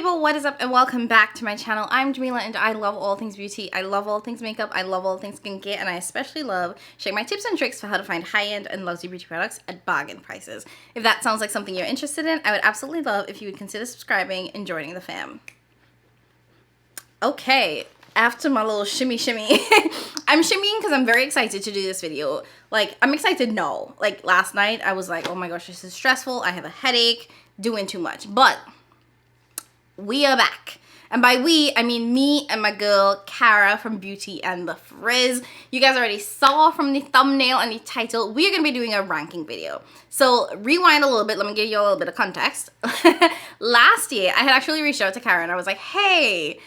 people, what is up and welcome back to my channel. I'm Jamila and I love all things beauty. I love all things makeup. I love all things skincare, and I especially love sharing my tips and tricks for how to find high-end and luxury beauty products at bargain prices. If that sounds like something you're interested in, I would absolutely love if you would consider subscribing and joining the fam. Okay, after my little shimmy, I'm shimmying because I'm very excited to do this video. Like, I'm excited, no. Like, last night I was like, oh my gosh, this is stressful. I have a headache, doing too much. But we are back. And by we, I mean me and my girl, Cara from Beauty and the Frizz. You guys already saw from the thumbnail and the title, we are going to be doing a ranking video. So rewind a little bit, let me give you a little bit of context. Last year, I had actually reached out to Cara and I was like, hey,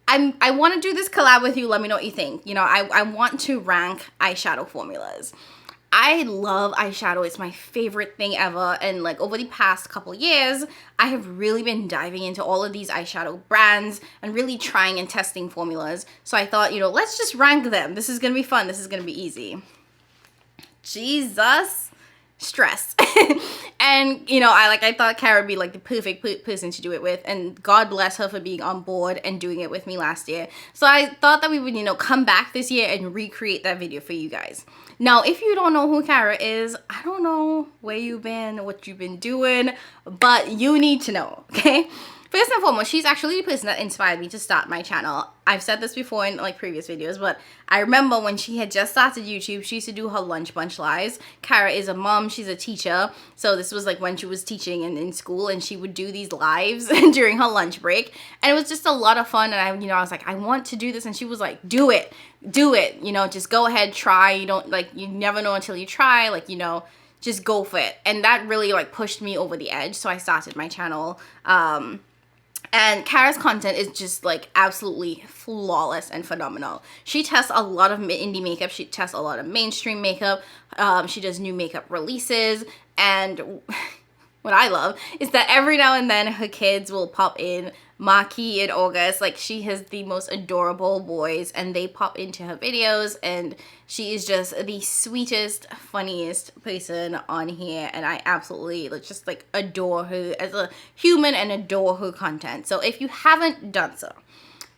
I want to do this collab with you, let me know what you think. You know, I want to rank eyeshadow formulas. I love eyeshadow. It's my favorite thing ever, and like over the past couple years I have really been diving into all of these eyeshadow brands and really trying and testing formulas. So I thought, you know, let's just rank them. This is gonna be fun. This is gonna be easy. Jesus, stress. And you know, I thought Cara would be like the perfect person to do it with, and God bless her for being on board and doing it with me last year. So I thought that we would, you know, come back this year and recreate that video for you guys. Now, if you don't know who Cara is, I don't know where you've been, what you've been doing, but you need to know, okay? First and foremost, she's actually the person that inspired me to start my channel. I've said this before in like previous videos, but I remember when she had just started YouTube, she used to do her lunch bunch lives. Cara is a mom, she's a teacher, so this was like when she was teaching and in school, and she would do these lives during her lunch break, and it was just a lot of fun. And I was like, I want to do this, and she was like, do it, you know, just go ahead, try. You don't, like, you never know until you try, like, you know, just go for it. And that really like pushed me over the edge, so I started my channel. And Cara's content is just like absolutely flawless and phenomenal. She tests a lot of indie makeup. She tests a lot of mainstream makeup. She does new makeup releases. And what I love is that every now and then her kids will pop in. Maki and August, like, she has the most adorable boys and they pop into her videos, and she is just the sweetest, funniest person on here, and I absolutely just like adore her as a human and adore her content. So if you haven't done so,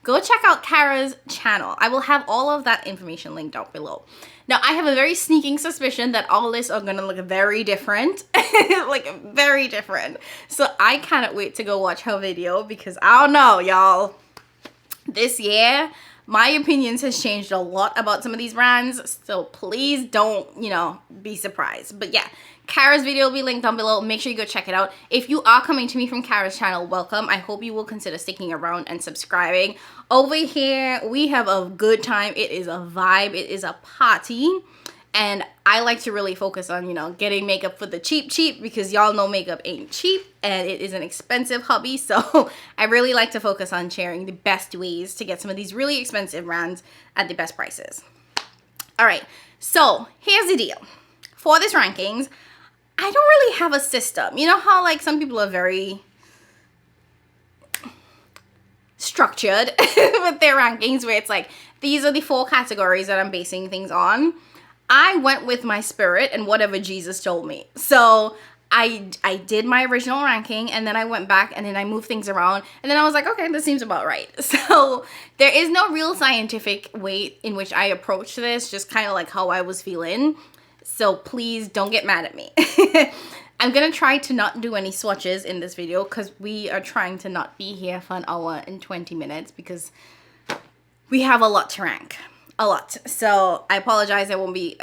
go check out Cara's channel. I will have all of that information linked down below. Now, I have a very sneaking suspicion that all lists are gonna look very different, like very different. So I cannot wait to go watch her video, because I don't know, y'all. This year, my opinions has changed a lot about some of these brands, so please don't, you know, be surprised. But yeah, Cara's video will be linked down below. Make sure you go check it out. If you are coming to me from Cara's channel, welcome. I hope you will consider sticking around and subscribing. Over here, we have a good time. It is a vibe. It is a party. And I like to really focus on, you know, getting makeup for the cheap, because y'all know makeup ain't cheap and it is an expensive hobby. So I really like to focus on sharing the best ways to get some of these really expensive brands at the best prices. All right, so here's the deal. For this rankings, I don't really have a system. You know how like some people are very structured with their rankings, where it's like, these are the 4 categories that I'm basing things on. I went with my spirit and whatever Jesus told me. So I did my original ranking, and then I went back and then I moved things around, and then I was like, okay, this seems about right. So there is no real scientific way in which I approach this, just kind of like how I was feeling. So please don't get mad at me. I'm gonna try to not do any swatches in this video, because we are trying to not be here for an hour and 20 minutes because we have a lot to rank. A lot. So I apologize, there won't be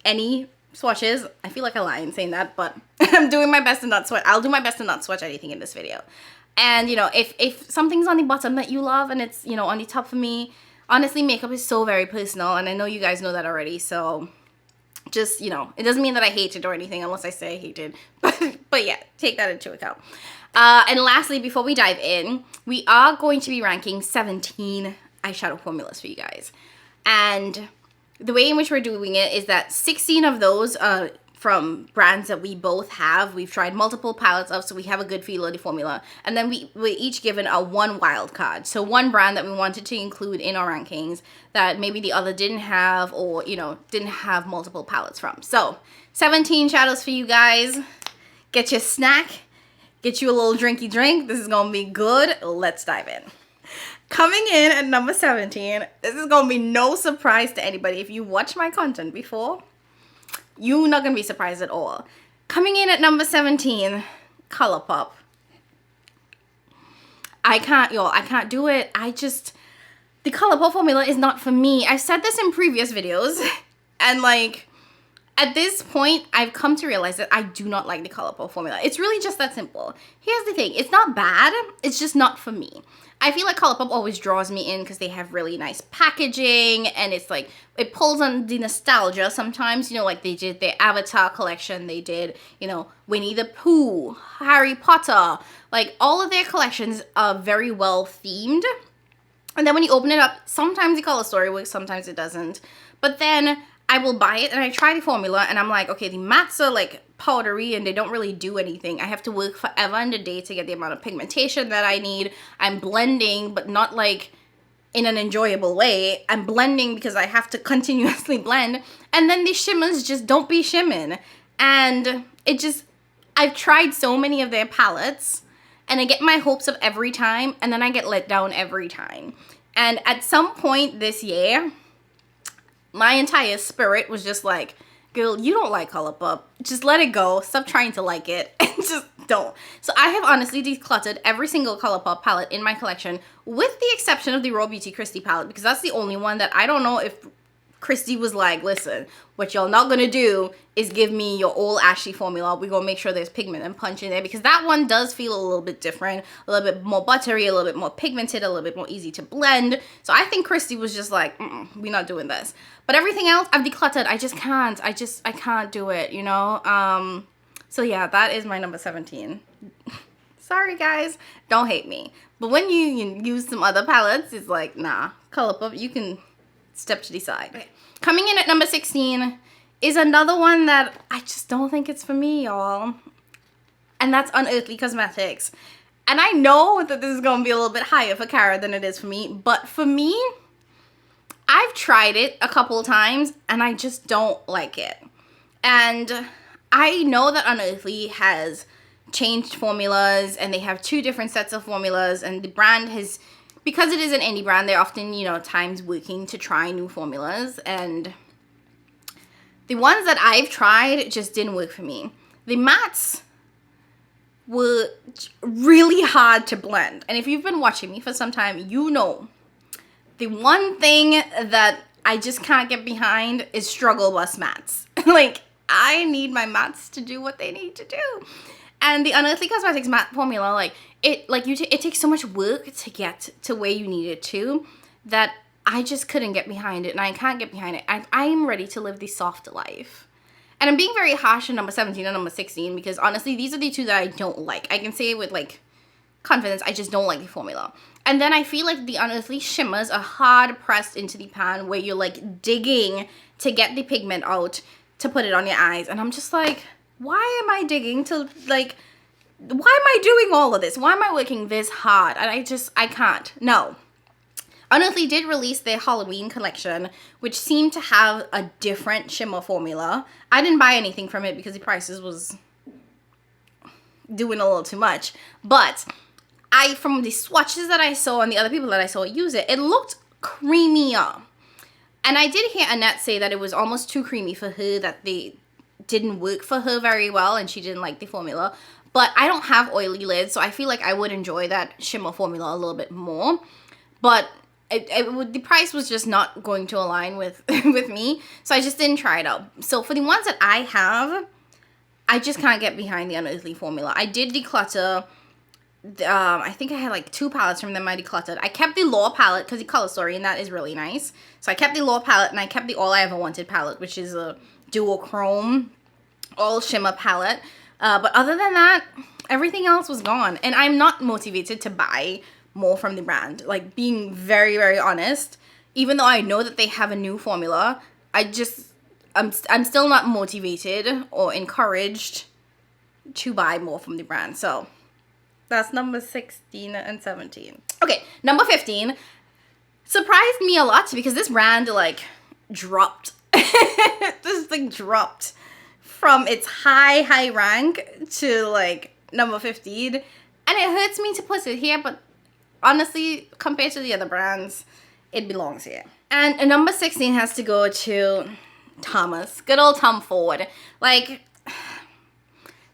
any swatches. I feel like a lion saying that, but I'm doing my best to not swatch. I'll do my best to not swatch anything in this video. And you know, if something's on the bottom that you love and it's, you know, on the top for me, honestly, makeup is so very personal, and I know you guys know that already. So just, you know, it doesn't mean that I hate it or anything, unless I say I hate it. But yeah, take that into account. And lastly, before we dive in, we are going to be ranking 17 eyeshadow formulas for you guys. And the way in which we're doing it is that 16 of those are from brands that we both have. We've tried multiple palettes of, so we have a good feel of the formula. And then we're each given a 1 wild card. So 1 brand that we wanted to include in our rankings that maybe the other didn't have, or, you know, didn't have multiple palettes from. So 17 shadows for you guys. Get your snack, get you a little drinky drink. This is gonna be good. Let's dive in. Coming in at number 17, this is gonna be no surprise to anybody. If you watch my content before, you're not gonna be surprised at all. Coming in at number 17, Colourpop. I can't do it. The Colourpop formula is not for me. I've said this in previous videos, and like, at this point, I've come to realize that I do not like the Colourpop formula. It's really just that simple. Here's the thing. It's not bad. It's just not for me. I feel like Colourpop always draws me in because they have really nice packaging, and it's like, it pulls on the nostalgia sometimes, you know, like they did their Avatar collection, they did, you know, Winnie the Pooh, Harry Potter, like all of their collections are very well themed. And then when you open it up, sometimes the color story works, sometimes it doesn't. But then I will buy it and I try the formula and I'm like, okay, the mattes are like powdery and they don't really do anything. I have to work forever and a day to get the amount of pigmentation that I need. I'm blending, but not like in an enjoyable way. I'm blending because I have to continuously blend. And then the shimmers just don't be shimming. And it just, I've tried so many of their palettes and I get my hopes up every time and then I get let down every time. And at some point this year, my entire spirit was just like, girl, you don't like Colourpop. Just let it go. Stop trying to like it and just don't. So I have honestly decluttered every single Colourpop palette in my collection with the exception of the Raw Beauty Christy palette because that's the only one that I don't know if Christy was like, listen, what y'all not gonna do is give me your old ashy formula. We're gonna make sure there's pigment and punch in there because that one does feel a little bit different, a little bit more buttery, a little bit more pigmented, a little bit more easy to blend. So I think Christy was just like, we're not doing this. But everything else I've decluttered. I just can't. I can't do it, you know? So yeah, that is my number 17. Sorry guys, don't hate me. But when you use some other palettes, it's like, nah, Colourpop, you can step to the side. Okay. Coming in at number 16 is another one that I just don't think it's for me, y'all. And that's Unearthly Cosmetics. And I know that this is going to be a little bit higher for Cara than it is for me. But for me, I've tried it a couple times and I just don't like it. And I know that Unearthly has changed formulas and they have 2 different sets of formulas and the brand has, because it is an indie brand, they're often, you know, times working to try new formulas, and the ones that I've tried just didn't work for me. The mattes were really hard to blend, and if you've been watching me for some time, you know the one thing that I just can't get behind is Struggle Bus mattes. Like, I need my mattes to do what they need to do. And the Unearthly Cosmetics matte formula, like, it takes so much work to get to where you need it to that I just couldn't get behind it, and I can't get behind it. I'm ready to live the soft life. And I'm being very harsh on number 17 and number 16 because honestly, these are the 2 that I don't like. I can say it with like confidence, I just don't like the formula. And then I feel like the Unearthly shimmers are hard pressed into the pan where you're like digging to get the pigment out to put it on your eyes. And I'm just like, why am I digging to like, why am I doing all of this? Why am I working this hard? And I can't. No. Unearthly did release their Halloween collection, which seemed to have a different shimmer formula. I didn't buy anything from it because the prices was doing a little too much. But from the swatches that I saw and the other people that I saw use it, it looked creamier. And I did hear Annette say that it was almost too creamy for her, that they didn't work for her very well and she didn't like the formula. But I don't have oily lids, so I feel like I would enjoy that shimmer formula a little bit more. But the price was just not going to align with with me, so I just didn't try it out. So for the ones that I have, I just can't get behind the Unearthly formula. I did declutter. I think I had like 2 palettes from them I decluttered. I kept the Law palette because the color story and that is really nice. So I kept the Law palette and I kept the All I Ever Wanted palette, which is a duochrome all shimmer palette. But other than that, everything else was gone. And I'm not motivated to buy more from the brand. Like, being very, very honest, even though I know that they have a new formula, I'm still not motivated or encouraged to buy more from the brand. So that's number 16 and 17. Okay, number 15 surprised me a lot because this brand like dropped. This thing dropped from its high rank to like number 15. And it hurts me to put it here, but honestly, compared to the other brands, it belongs here. And number 16 has to go to Thomas. Good old Tom Ford. Like,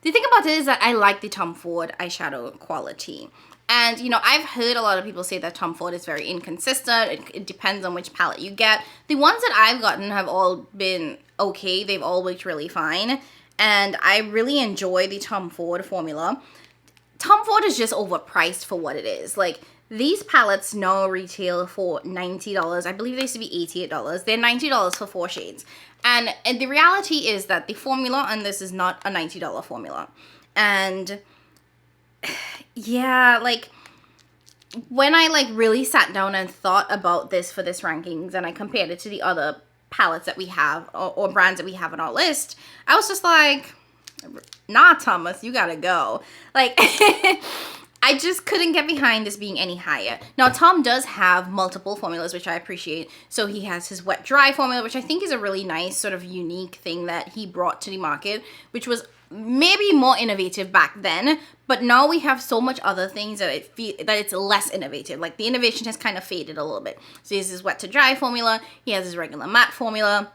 the thing about it is that I like the Tom Ford eyeshadow quality. And, you know, I've heard a lot of people say that Tom Ford is very inconsistent. It depends on which palette you get. The ones that I've gotten have all been okay. They've all worked really fine. And I really enjoy the Tom Ford formula. Tom Ford is just overpriced for what it is. Like, these palettes now retail for $90. I believe they used to be $88. They're $90 for 4 shades. And the reality is that the formula, and this is not a $90 formula. And yeah, like, when I like really sat down and thought about this for this rankings and I compared it to the other palettes that we have or brands that we have on our list, I was just like, nah, Thomas, you gotta go. Like, I just couldn't get behind this being any higher. Now, Tom does have multiple formulas, which I appreciate. So he has his wet dry formula, which I think is a really nice sort of unique thing that he brought to the market, which was maybe more innovative back then, but now we have so much other things that it's less innovative. Like, the innovation has kind of faded a little bit. So he has his wet to dry formula, he has his regular matte formula,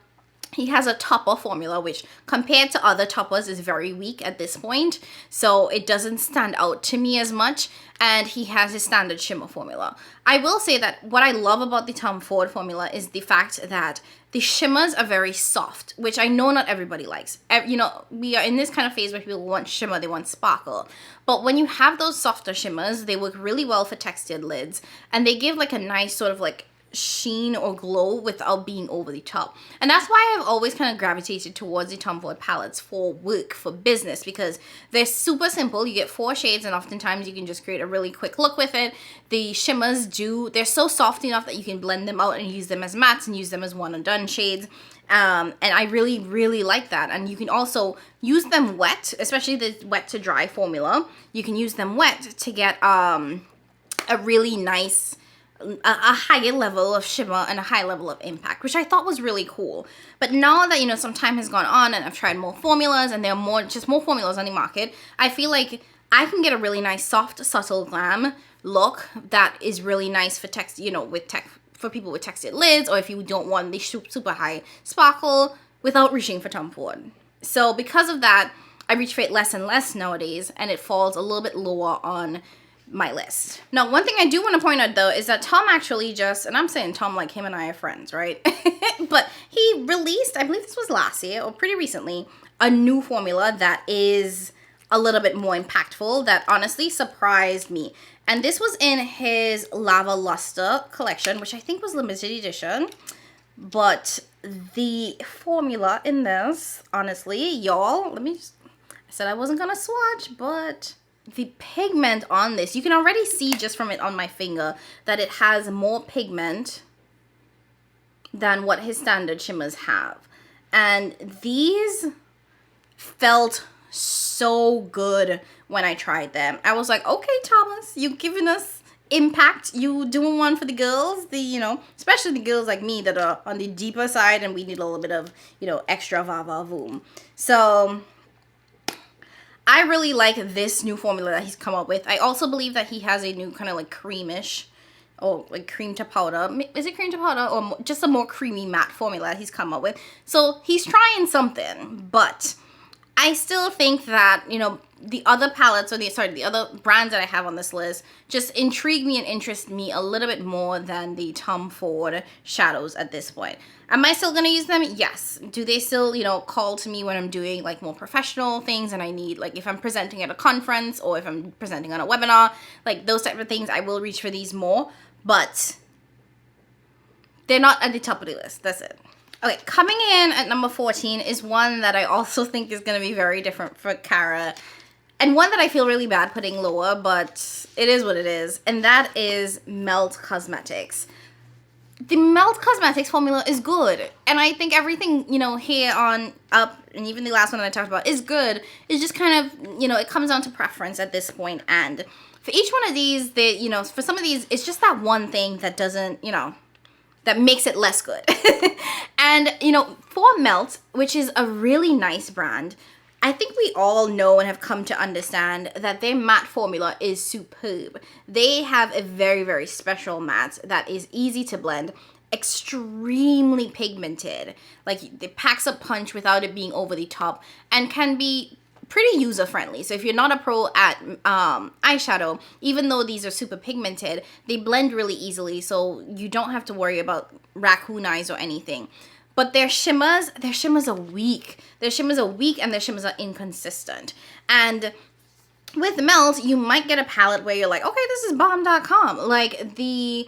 he has a topper formula, which compared to other toppers is very weak at this point, so it doesn't stand out to me as much. And he has his standard shimmer formula. I will say that what I love about the Tom Ford formula is the fact that the shimmers are very soft, which I know not everybody likes. You know, we are in this kind of phase where people want shimmer, they want sparkle. But when you have those softer shimmers, they work really well for textured lids, and they give like a nice sort of like sheen or glow without being over the top. And that's why I've always kind of gravitated towards the Tom Ford palettes for work, for business, because they're super simple. You get 4 shades and oftentimes you can just create a really quick look with it. The shimmers they're so soft enough that you can blend them out and use them as mattes and use them as one and done shades. And I really, really like that. And you can also use them wet, especially the wet to dry formula. You can use them wet to get a really nice, a higher level of shimmer and a high level of impact, which I thought was really cool. But now that, you know, some time has gone on and I've tried more formulas and there are more formulas on the market, I feel like I can get a really nice soft, subtle glam look that is really nice for for people with textured lids, or if you don't want the super high sparkle without reaching for Tom Ford. So because of that, I reach for it less and less nowadays, and it falls a little bit lower on my list. Now, one thing I do want to point out though is that Tom actually and I'm saying Tom like him and I are friends, right? But he released, I believe this was last year or pretty recently, a new formula that is a little bit more impactful that honestly surprised me. And this was in his Lava Luster collection, which I think was limited edition. But the formula in this, honestly, y'all, I said I wasn't gonna swatch, but the pigment on this, you can already see just from it on my finger that it has more pigment than what his standard shimmers have. And these felt so good when I tried them. I was like, okay, Thomas, you've given us impact. You doing one for the girls, especially the girls like me that are on the deeper side and we need a little bit of, extra va-va-voom. So I really like this new formula that he's come up with. I also believe that he has a new kind of like creamish or like cream to powder. Is it cream to powder or just a more creamy matte formula he's come up with? So he's trying something, but I still think that, the other palettes the other brands that I have on this list just intrigue me and interest me a little bit more than the Tom Ford shadows at this point. Am I still going to use them? Yes. Do they still, call to me when I'm doing like more professional things and I need, like if I'm presenting at a conference or if I'm presenting on a webinar, like those type of things, I will reach for these more, but they're not at the top of the list. That's it. Okay, coming in at number 14 is one that I also think is going to be very different for Cara, and one that I feel really bad putting lower, but it is what it is, and that is Melt Cosmetics. The Melt Cosmetics formula is good, and I think everything, here on up, and even the last one that I talked about is good. It's just kind of, it comes down to preference at this point, and for each one of these, for some of these, it's just that one thing that doesn't, that makes it less good. And, for Melt, which is a really nice brand, I think we all know and have come to understand that their matte formula is superb. They have a very, very special matte that is easy to blend, extremely pigmented. Like, it packs a punch without it being over the top, and can be pretty user friendly. So if you're not a pro at eyeshadow, even though these are super pigmented, they blend really easily, so you don't have to worry about raccoon eyes or anything. But their shimmers are weak. Their shimmers are weak, and their shimmers are inconsistent. And with Melt, you might get a palette where you're like, okay, this is bomb.com. Like the,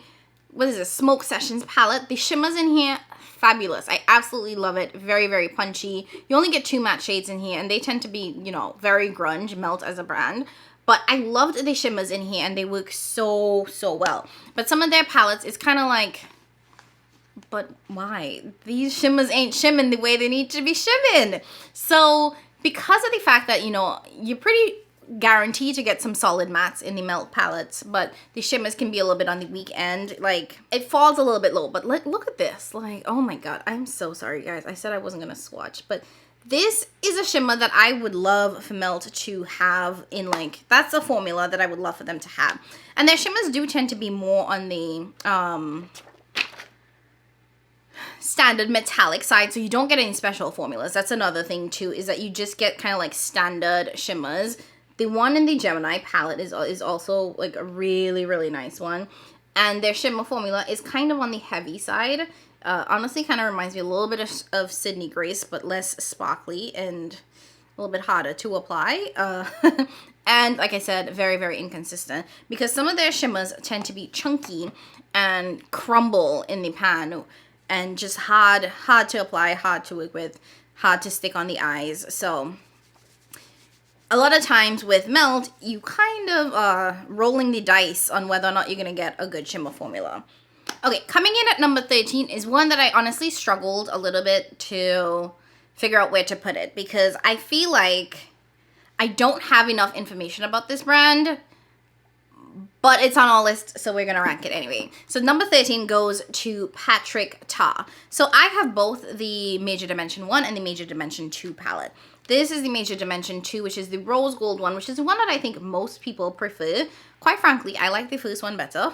what is this, Smoke Sessions palette. The shimmers in here, fabulous. I absolutely love it. Very, very punchy. You only get 2 matte shades in here, and they tend to be, you know, very grunge, Melt as a brand. But I loved the shimmers in here, and they work so, so well. But some of their palettes, it's kind of like, but why? These shimmers ain't shimming the way they need to be shimming. So because of the fact that, you know, you're pretty guaranteed to get some solid mattes in the Melt palettes, but the shimmers can be a little bit on the weak end. Like, it falls a little bit low, but look at this. Like, oh my god, I'm so sorry, guys. I said I wasn't gonna swatch, but this is a shimmer that I would love for Melt to have in, like, that's a formula that I would love for them to have. And their shimmers do tend to be more on the standard metallic side, so you don't get any special formulas. That's another thing too, is that you just get kind of like standard shimmers. The one in the Gemini palette is also like a really, really nice one, and their shimmer formula is kind of on the heavy side. Honestly, kind of reminds me a little bit of Sydney Grace, but less sparkly and a little bit harder to apply. And like I said, very, very inconsistent, because some of their shimmers tend to be chunky and crumble in the pan, and just hard to apply, hard to work with, hard to stick on the eyes. So a lot of times with Melt, you kind of rolling the dice on whether or not you're gonna get a good shimmer formula. Okay, coming in at number 13 is one that I honestly struggled a little bit to figure out where to put it, because I feel like I don't have enough information about this brand, but it's on our list, so we're gonna rank it anyway. So number 13 goes to Patrick Ta. So I have both the Major Dimension 1 and the Major Dimension 2 palette. This is the Major Dimension 2, which is the rose gold one, which is the one that I think most people prefer. Quite frankly, I like the first one better,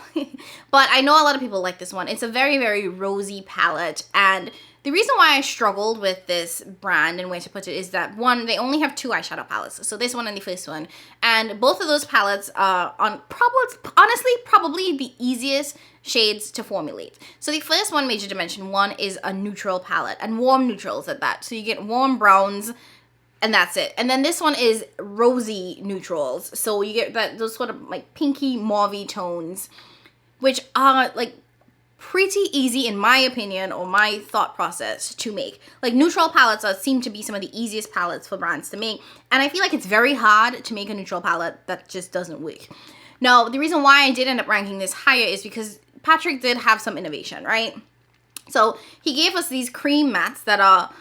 but I know a lot of people like this one. It's a very, very rosy palette, and the reason why I struggled with this brand and where to put it is that, one, they only have 2 eyeshadow palettes, so this one and the first one, and both of those palettes are on probably the easiest shades to formulate. So the first one, Major Dimension 1, is a neutral palette, and warm neutrals at that, so you get warm browns, and that's it. And then this one is rosy neutrals, so you get those sort of like pinky mauvey tones, which are like pretty easy in my opinion, or my thought process, to make. Like, neutral palettes seem to be some of the easiest palettes for brands to make, and I feel like it's very hard to make a neutral palette that just doesn't work. Now, the reason why I did end up ranking this higher is because Patrick did have some innovation, right? So he gave us these cream mattes that are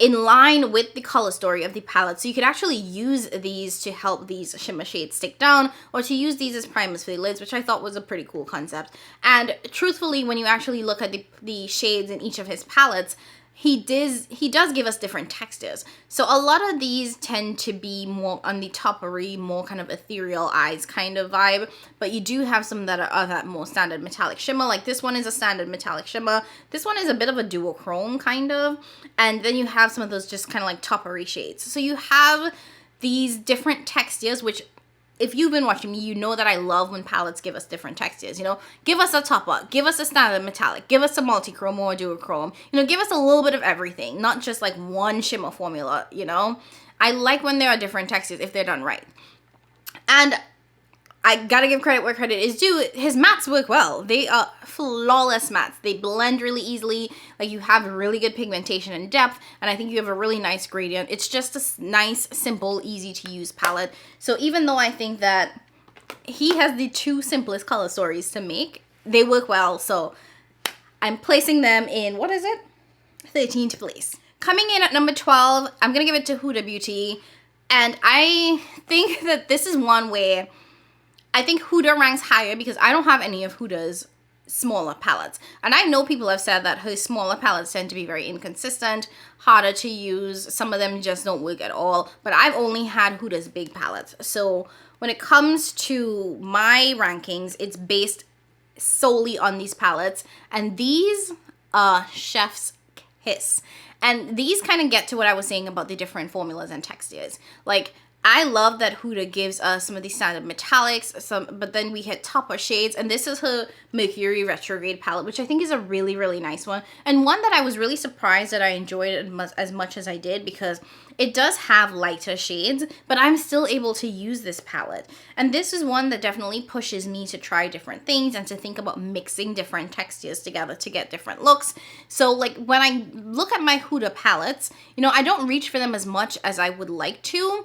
in line with the color story of the palette, so you could actually use these to help these shimmer shades stick down, or to use these as primers for the lids, which I thought was a pretty cool concept. And truthfully, when you actually look at the shades in each of his palettes, he does give us different textures. So a lot of these tend to be more on the toppery, more kind of ethereal eyes kind of vibe, but you do have some that are that more standard metallic shimmer. Like, this one is a standard metallic shimmer. This one is a bit of a duochrome kind of, and then you have some of those just kind of like toppery shades. So you have these different textures, which, if you've been watching me, you know that I love when palettes give us different textures, you know? Give us a topper, give us a standard metallic, give us a multi-chrome or a duochrome, you know, give us a little bit of everything, not just like one shimmer formula, you know? I like when there are different textures if they're done right. And I gotta give credit where credit is due. His mattes work well. They are flawless mattes. They blend really easily. Like, you have really good pigmentation and depth, and I think you have a really nice gradient. It's just a nice, simple, easy to use palette. So even though I think that he has the 2 simplest color stories to make, they work well. So I'm placing them in, what is it? 13th place. Coming in at number 12, I'm gonna give it to Huda Beauty. And I think that this is one where I think Huda ranks higher, because I don't have any of Huda's smaller palettes. And I know people have said that her smaller palettes tend to be very inconsistent, harder to use. Some of them just don't work at all. But I've only had Huda's big palettes. So when it comes to my rankings, it's based solely on these palettes. And these are chef's kiss. And these kind of get to what I was saying about the different formulas and textures. Like, I love that Huda gives us some of these standard metallics, but then we hit topper shades, and this is her Mercury Retrograde palette, which I think is a really, really nice one, and one that I was really surprised that I enjoyed it as much as I did, because it does have lighter shades, but I'm still able to use this palette. And this is one that definitely pushes me to try different things and to think about mixing different textures together to get different looks. So like when I look at my Huda palettes, you know, I don't reach for them as much as I would like to.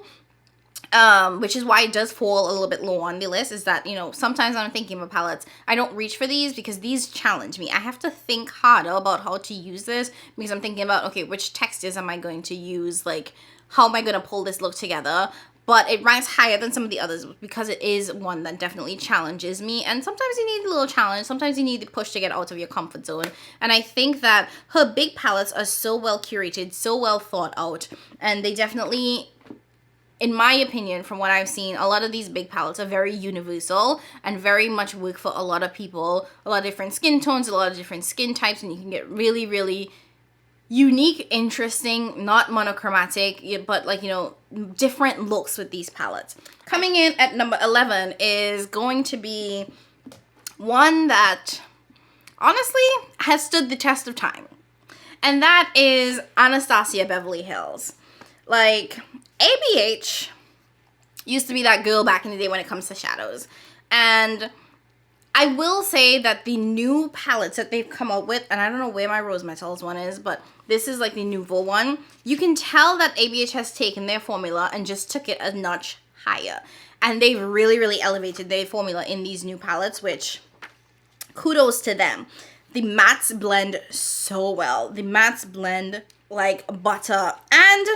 Which is why it does fall a little bit low on the list, is that, you know, sometimes when I'm thinking about palettes, I don't reach for these because these challenge me. I have to think harder about how to use this because I'm thinking about, okay, which textures am I going to use? Like, how am I going to pull this look together? But it ranks higher than some of the others because it is one that definitely challenges me. And sometimes you need a little challenge. Sometimes you need the push to get out of your comfort zone. And I think that her big palettes are so well curated, so well thought out. And they definitely, in my opinion, from what I've seen, a lot of these big palettes are very universal and very much work for a lot of people, a lot of different skin tones, a lot of different skin types, and you can get really, really unique, interesting, not monochromatic, but like, you know, different looks with these palettes. Coming in at number 11 is going to be one that honestly has stood the test of time, and that is Anastasia Beverly Hills. Like, ABH used to be that girl back in the day when it comes to shadows. And I will say that the new palettes that they've come out with, and I don't know where my Rose Metals one is, but this is like the nouveau one. You can tell that ABH has taken their formula and just took it a notch higher. And they've really, really elevated their formula in these new palettes, which kudos to them. The mattes blend so well. The mattes blend like butter. And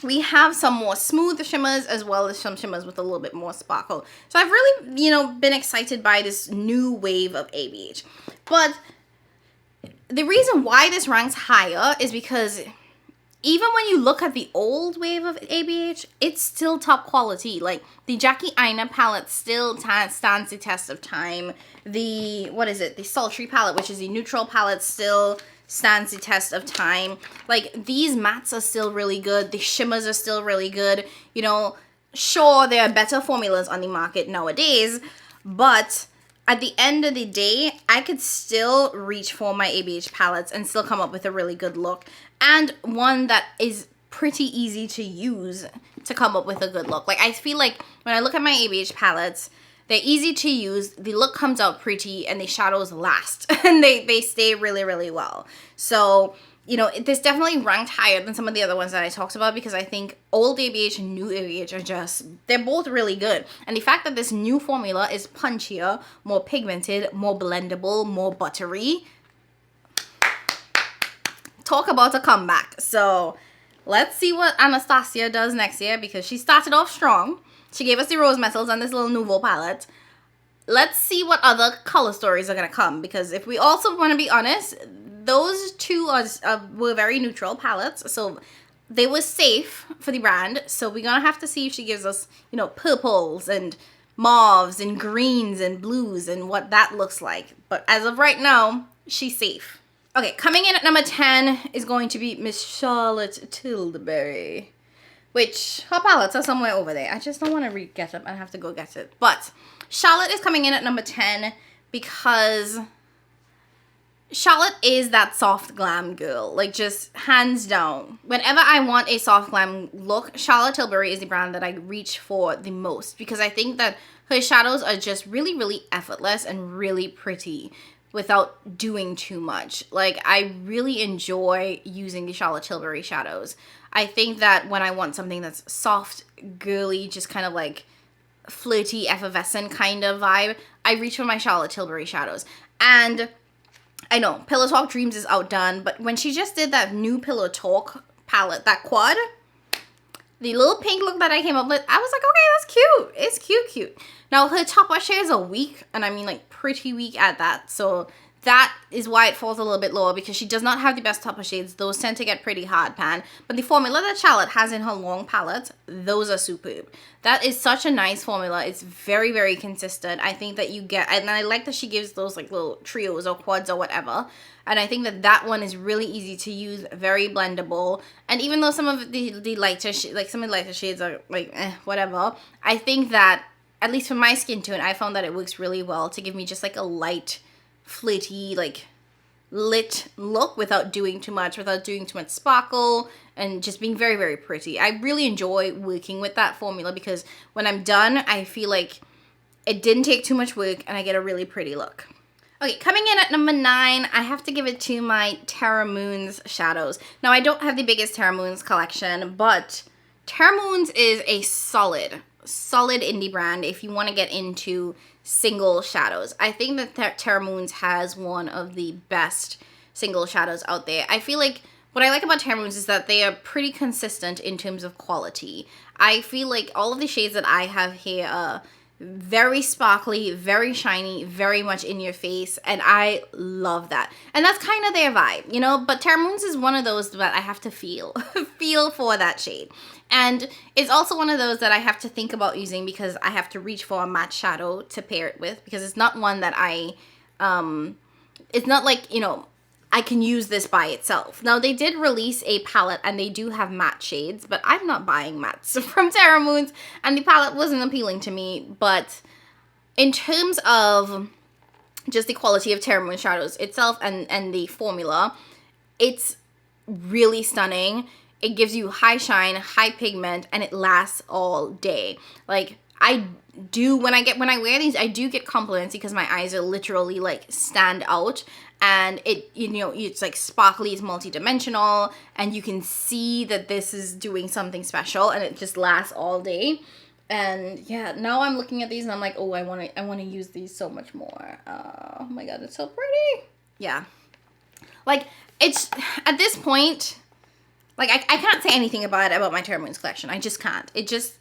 we have some more smooth shimmers as well as some shimmers with a little bit more sparkle. So I've really, you know, been excited by this new wave of ABH. But the reason why this ranks higher is because even when you look at the old wave of ABH, it's still top quality. Like, the Jackie Aina palette still stands the test of time. The, what is it? The Sultry palette, which is the neutral palette, still stands the test of time. Like, these mattes are still really good. The shimmers are still really good. You know, sure, there are better formulas on the market nowadays, but at the end of the day, I could still reach for my ABH palettes and still come up with a really good look, and one that is pretty easy to use to come up with a good look. Like, I feel like when I look at my ABH palettes, they're easy to use, the look comes out pretty, and the shadows last. And they stay really, really well. So, you know, this definitely ranked higher than some of the other ones that I talked about, because I think old ABH and new ABH are just, they're both really good. And the fact that this new formula is punchier, more pigmented, more blendable, more buttery. Talk about a comeback. So let's see what Anastasia does next year, because she started off strong. She gave us the Rose Metals and this little nouveau palette. Let's see what other color stories are going to come, because if we also want to be honest, those two were very neutral palettes, so they were safe for the brand. So we're going to have to see if she gives us, you know, purples and mauves and greens and blues and what that looks like. But as of right now, she's safe. Okay, coming in at number 10 is going to be Miss Charlotte Tilbury, which her palettes are somewhere over there. I just don't want to get them. I have to go get it. But Charlotte is coming in at number 10 because Charlotte is that soft glam girl. Like, just hands down. Whenever I want a soft glam look, Charlotte Tilbury is the brand that I reach for the most, because I think that her shadows are just really, really effortless and really pretty without doing too much. Like, I really enjoy using the Charlotte Tilbury shadows. I think that when I want something that's soft, girly, just kind of like flirty, effervescent kind of vibe, I reach for my Charlotte Tilbury shadows. And I know Pillow Talk Dreams is outdone, but when she just did that new Pillow Talk palette, that quad, the little pink look that I came up with, I was like, okay, that's cute. It's cute. Now, her topper shades are weak, and I mean, like, pretty weak at that. So that is why it falls a little bit lower, because she does not have the best topper shades. Those tend to get pretty hard pan. But the formula that Charlotte has in her long palette, those are superb. That is such a nice formula. It's very, very consistent. I think that you get, and I like that she gives those, like, little trios or quads or whatever. And I think that that one is really easy to use, very blendable. And even though some of the lighter, some of the lighter shades are, like, whatever, I think that, at least for my skin tone, I found that it works really well to give me just, like, a light, flitty, like, lit look without doing too much sparkle, and just being very, very pretty. I really enjoy working with that formula, because when I'm done, I feel like it didn't take too much work and I get a really pretty look. Okay, coming in at number 9, I have to give it to my Terra Moons shadows. Now, I don't have the biggest Terra Moons collection, but Terra Moons is a solid indie brand if you want to get into single shadows. I think that Terra Moons has one of the best single shadows out there. I feel like what I like about Terra Moons is that they are pretty consistent in terms of quality. I feel like all of the shades that I have here are very sparkly, very shiny, very much in your face, and I love that. And that's kind of their vibe, you know, but Terra Moons is one of those that I have to feel for that shade. And it's also one of those that I have to think about using, because I have to reach for a matte shadow to pair it with, because it's not one that it's not like, you know, I can use this by itself. Now, they did release a palette, and they do have matte shades, but I'm not buying mattes from Terra Moons, and the palette wasn't appealing to me. But in terms of just the quality of Terra Moon shadows itself and the formula, it's really stunning. It gives you high shine, high pigment, and it lasts all day. Like, I do, when I wear these, I do get compliments because my eyes are literally, like, stand out. And it, you know, it's like sparkly, it's multi-dimensional, and you can see that this is doing something special, and it just lasts all day. And yeah, now I'm looking at these and I'm like, oh, I want to use these so much more. Oh my god, it's so pretty. Yeah. Like, it's, at this point, like, I can't say anything about my Terra Moons collection. I just can't. It just,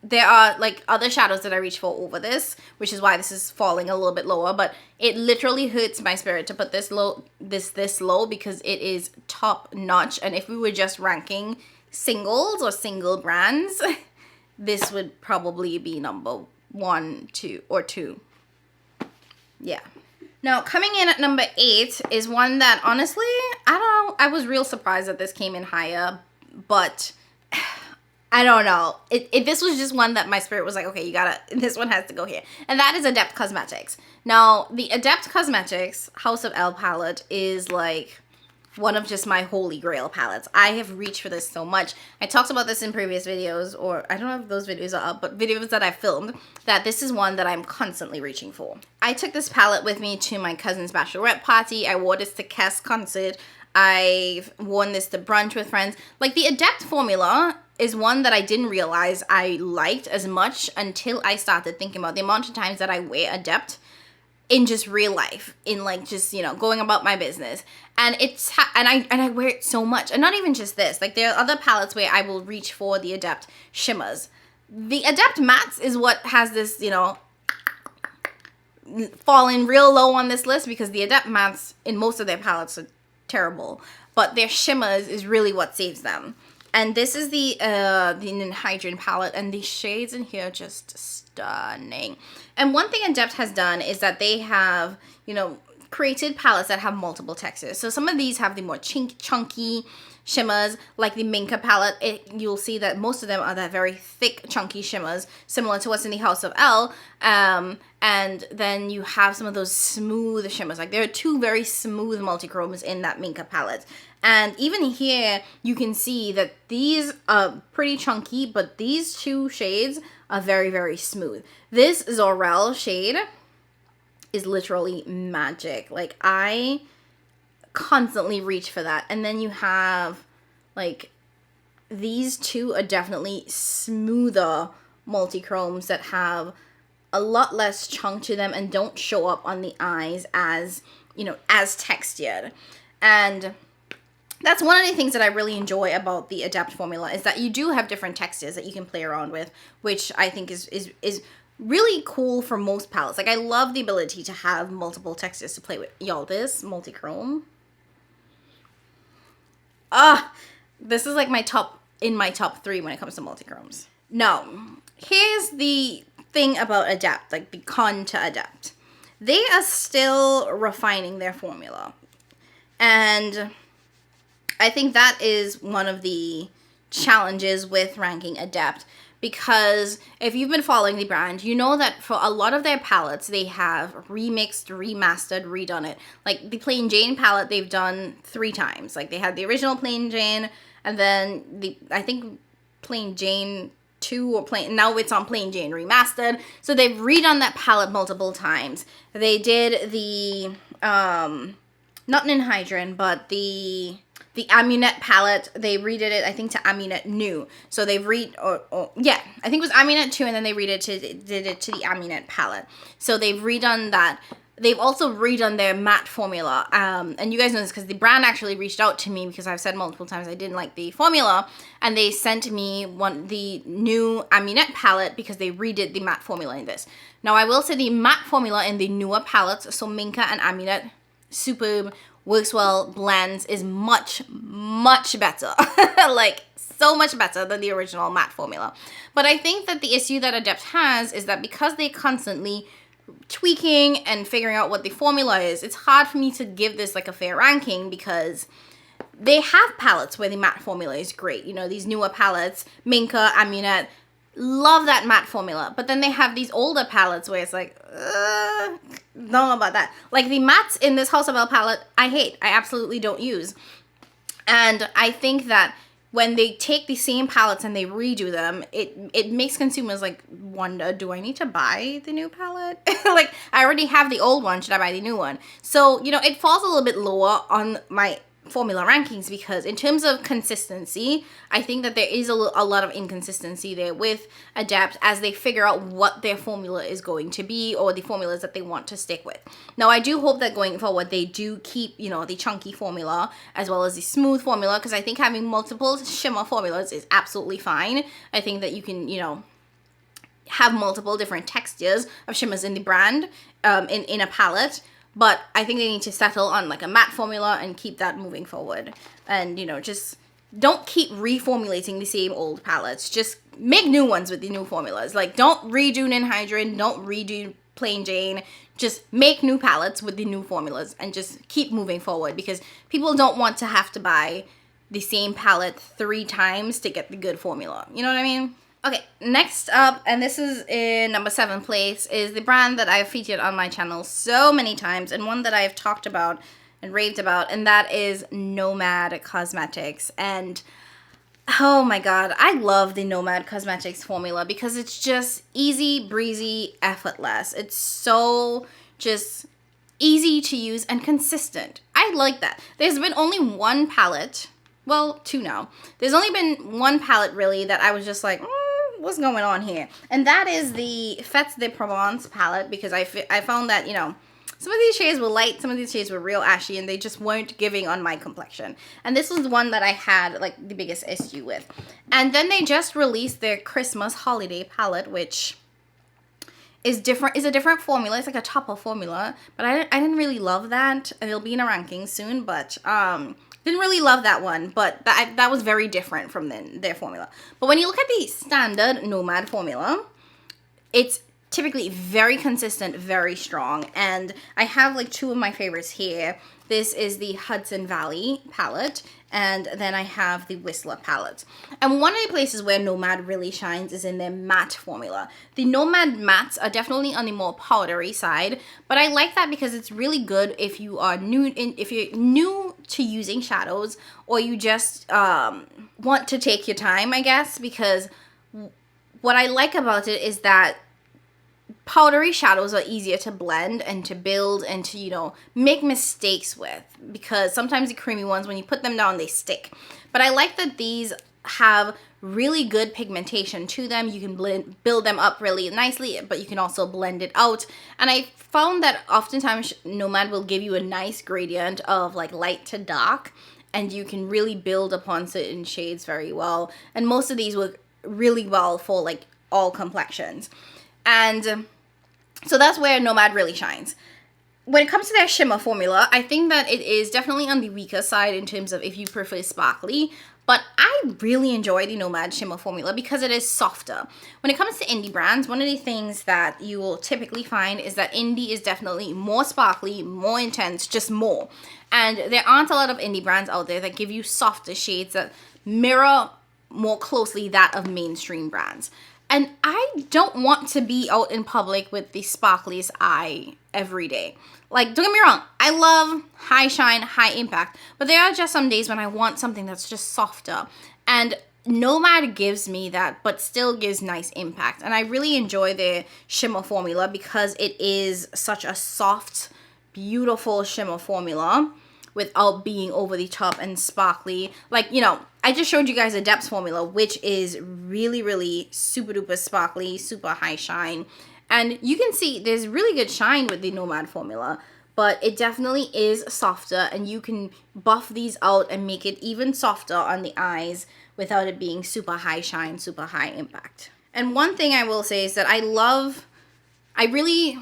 there are, like, other shadows that I reach for over this, which is why this is falling a little bit lower, but it literally hurts my spirit to put this low, this low, because it is top notch. And if we were just ranking singles or single brands, this would probably be number 1, 2, or 2. Yeah. Now, coming in at number 8 is one that, honestly, I don't know, I was real surprised that this came in higher, but I don't know. This was just one that my spirit was like, okay, this one has to go here. And that is Adept Cosmetics. Now, the Adept Cosmetics House of L palette is like one of just my holy grail palettes. I have reached for this so much. I talked about this in previous videos, or I don't know if those videos are up, but videos that I filmed, that this is one that I'm constantly reaching for. I took this palette with me to my cousin's bachelorette party. I wore this to Cass' concert. I've worn this to brunch with friends. Like, the Adept formula is one that I didn't realize I liked as much until I started thinking about the amount of times that I wear Adept in just real life, in, like, just, you know, going about my business. And it's, and I wear it so much. And not even just this, like, there are other palettes where I will reach for the Adept shimmers. The Adept mattes is what has this, you know, fallen real low on this list, because the Adept mattes in most of their palettes are terrible, but their shimmers is really what saves them. And this is the Anhydrous palette, and the shades in here are just stunning. And one thing Adept has done is that they have, you know, created palettes that have multiple textures. So some of these have the more chunky shimmers, like the Minka palette. You'll see that most of them are that very thick, chunky shimmers, similar to what's in the House of L. And then you have some of those smooth shimmers. Like, there are 2 very smooth multichromes in that Minka palette. And even here, you can see that these are pretty chunky, but these 2 shades are very, very smooth. This Zorel shade is literally magic. Like, I constantly reach for that. And then you have, like, these 2 are definitely smoother multichromes that have a lot less chunk to them and don't show up on the eyes as, you know, as textured. And that's one of the things that I really enjoy about the Adept formula, is that you do have different textures that you can play around with, which I think is really cool for most palettes. Like, I love the ability to have multiple textures to play with. Y'all, this multi-chrome. This is like my top 3 when it comes to multi-chromes. Now, here's the thing about Adept, like the con to Adept. They are still refining their formula. And I think that is one of the challenges with ranking Adept, because if you've been following the brand, you know that for a lot of their palettes, they have remixed, remastered, redone it. Like the Plain Jane palette, they've done 3 times. Like they had the original Plain Jane, and then I think Plain Jane 2 or now it's on Plain Jane Remastered. So they've redone that palette multiple times. They did the, not Ninhydrin, but the Amunet palette, they redid it, I think, to Amunet New. So they've I think it was Amunet 2, and then they did it to the Amunet palette. So they've redone that. They've also redone their matte formula. And you guys know this because the brand actually reached out to me, because I've said multiple times I didn't like the formula. And they sent me the new Amunet palette because they redid the matte formula in this. Now, I will say the matte formula in the newer palettes, so Minka and Amunet, superb, works well, blends, is much, much better. Like, so much better than the original matte formula. But I think that the issue that Adept has is that because they constantly tweaking and figuring out what the formula is, it's hard for me to give this like a fair ranking, because they have palettes where the matte formula is great. You know, these newer palettes, Minka, Amunet, love that matte formula. But then they have these older palettes where it's like, don't know about that. Like the mattes in this House of Elle palette, I hate. I absolutely don't use. And I think that when they take the same palettes and they redo them, it makes consumers like wonder, do I need to buy the new palette? Like, I already have the old one, should I buy the new one? So, you know, it falls a little bit lower on my formula rankings, because in terms of consistency, I think that there is a lot of inconsistency there with Adept as they figure out what their formula is going to be, or the formulas that they want to stick with. Now, I do hope that going forward they do keep, you know, the chunky formula as well as the smooth formula, because I think having multiple shimmer formulas is absolutely fine. I think that you can, you know, have multiple different textures of shimmers in the brand, in a palette. But I think they need to settle on like a matte formula and keep that moving forward. And, you know, just don't keep reformulating the same old palettes. Just make new ones with the new formulas. Like, don't redo Ninhydrin, don't redo Plain Jane. Just make new palettes with the new formulas and just keep moving forward, because people don't want to have to buy the same palette 3 times to get the good formula. You know what I mean? Okay, next up, and this is in number 7 place, is the brand that I've featured on my channel so many times, and one that I've talked about and raved about, and that is Nomad Cosmetics. And oh my god, I love the Nomad Cosmetics formula because it's just easy, breezy, effortless. It's so just easy to use and consistent. I like that. There's been only one palette, well, 2 now. There's only been one palette really that I was just like, what's going on here? And that is the Fêtes de Provence palette, because I found that, you know, some of these shades were light, some of these shades were real ashy, and they just weren't giving on my complexion. And this was the one that I had like the biggest issue with. And then they just released their Christmas holiday palette, which is a different formula. It's like a topper formula, but I didn't really love that. And it'll be in a ranking soon, but didn't really love that one, but that was very different from their formula. But when you look at the standard Nomad formula, it's typically very consistent, very strong. And I have like 2 of my favorites here. This is the Hudson Valley palette, and then I have the Whistler palette. And one of the places where Nomad really shines is in their matte formula. The Nomad mattes are definitely on the more powdery side, but I like that because it's really good if you are if you're new to using shadows, or you just want to take your time, I guess, because what I like about it is that powdery shadows are easier to blend and to build and to, you know, make mistakes with, because sometimes the creamy ones, when you put them down, they stick. But I like that these have really good pigmentation to them. You can build them up really nicely, but you can also blend it out. And I found that oftentimes Nomad will give you a nice gradient of like light to dark. and you can really build upon certain shades very well. And most of these work really well for like all complexions. And so that's where Nomad really shines. When it comes to their shimmer formula, I think that it is definitely on the weaker side in terms of if you prefer sparkly. But I really enjoy the Nomad shimmer formula because it is softer. When it comes to indie brands, one of the things that you will typically find is that indie is definitely more sparkly, more intense, just more. And there aren't a lot of indie brands out there that give you softer shades that mirror more closely that of mainstream brands. And I don't want to be out in public with the sparkliest eye every day. Like, don't get me wrong, I love high shine, high impact, but there are just some days when I want something that's just softer. And Nomad gives me that, but still gives nice impact. And I really enjoy their shimmer formula because it is such a soft, beautiful shimmer formula without being over the top and sparkly. Like, you know, I just showed you guys a depth formula, which is really, really super duper sparkly, super high shine. And you can see there's really good shine with the Nomad formula, but it definitely is softer, and you can buff these out and make it even softer on the eyes without it being super high shine, super high impact. And one thing I will say is that I really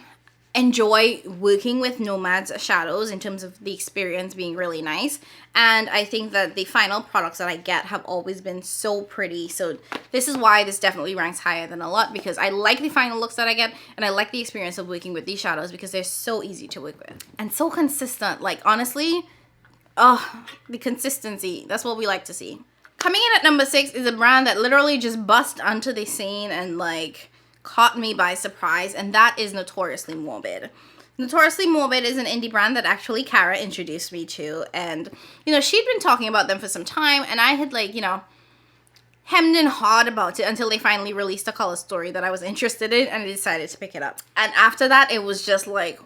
enjoy working with Nomad's shadows in terms of the experience being really nice. And I think that the final products that I get have always been so pretty. So this is why this definitely ranks higher than a lot, because I like the final looks that I get, and I like the experience of working with these shadows because they're so easy to work with and so consistent. Like, honestly, the consistency, that's what we like to see. Coming in at number 6 is a brand that literally just bust onto the scene and like caught me by surprise, and that is Notoriously Morbid. Notoriously Morbid is an indie brand that actually Cara introduced me to, and you know, she'd been talking about them for some time, and I had like, you know, hemmed and hawed about it until they finally released a color story that I was interested in, and I decided to pick it up. And after that, it was just like,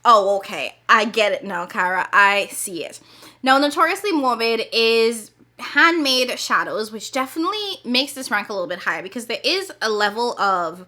oh, okay, I get it now, Cara, I see it. Now, Notoriously Morbid is handmade shadows, which definitely makes this rank a little bit higher because there is a level of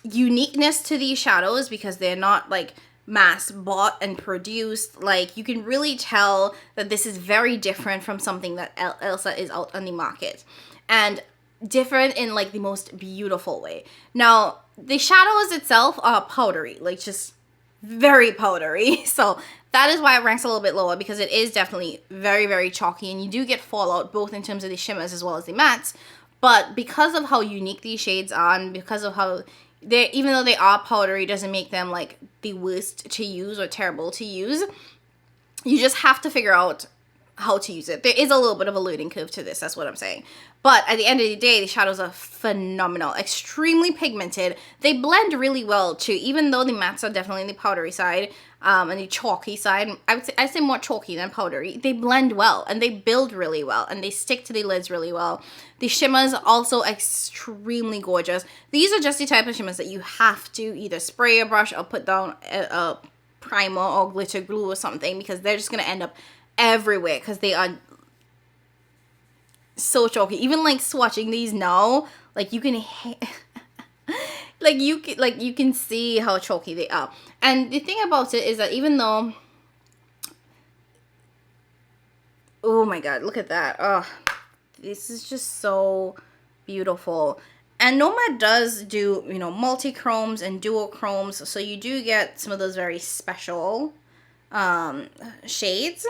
uniqueness to these shadows because they're not like mass bought and produced. Like, you can really tell that this is very different from something that else that is out on the market, and different in like the most beautiful way. Now, the shadows itself are powdery, like just very powdery. So that is why it ranks a little bit lower, because it is definitely very, very chalky, and you do get fallout both in terms of the shimmers as well as the mattes. But because of how unique these shades are, and because of how they, even though they are powdery, doesn't make them like the worst to use or terrible to use. You just have to figure out how to use it. There is a little bit of a learning curve to this, that's what I'm saying. But at the end of the day, the shadows are phenomenal, extremely pigmented. They blend really well too, even though the mattes are definitely on the powdery side and the chalky side. I'd say more chalky than powdery. They blend well, and they build really well, and they stick to the lids really well. The shimmers also extremely gorgeous. These are just the type of shimmers that you have to either spray a brush or put down a primer or glitter glue or something, because they're just going to end up everywhere because they are so chalky. Even like swatching these now, like you can you can see how chalky they are. And the thing about it is that even though, oh my god, look at that, oh, this is just so beautiful. And Nomad does do, you know, multi-chromes and duochromes, so you do get some of those very special shades,